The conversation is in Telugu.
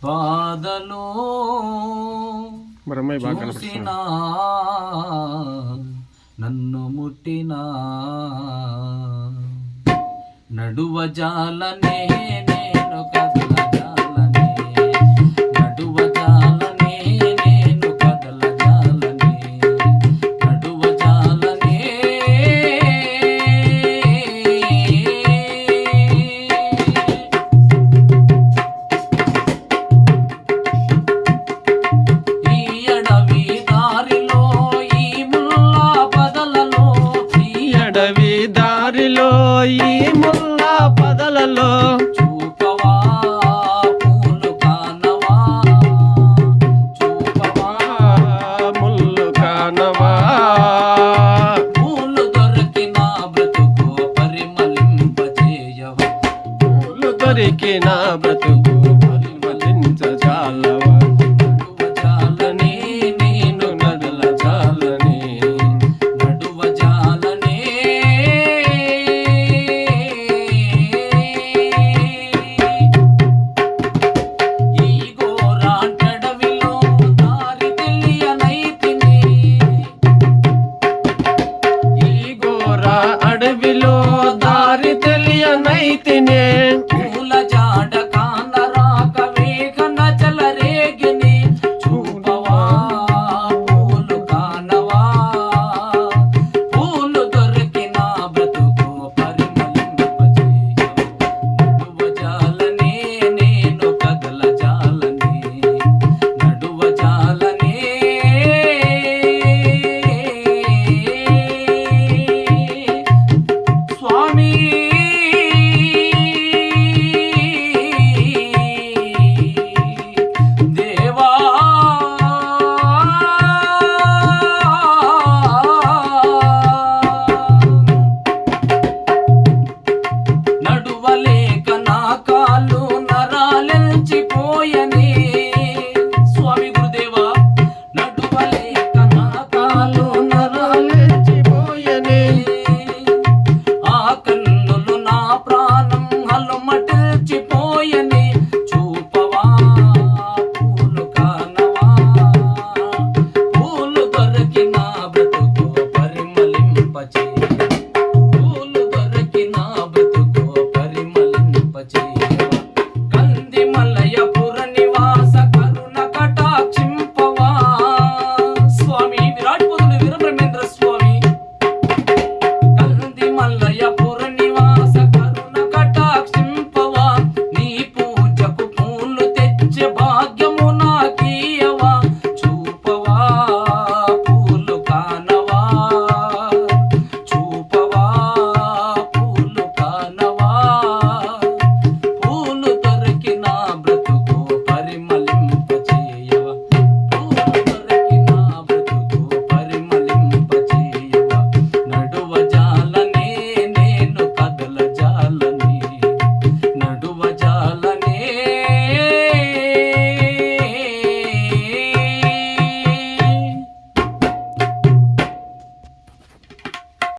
బాధలో చూసినా నన్ను ముట్టినా నడువ జాలనే నేను కదల జాలనే నడువ జాలనే నేను కదల జాలనే నడువ జాలనే ఈ అడవి దారిలో ఈ ముల్లా పదలలో ఈ అడవి దారిలో ఈ ముల్లా పదలలో చూపవా పూలు కానవా చూపవా ముల్లు కానవా పూలు దొరికిన బ్రతుకు పరిమళింపజేయవా పూలు దొరికిన బ్రతుకు పరిమళించజాలవా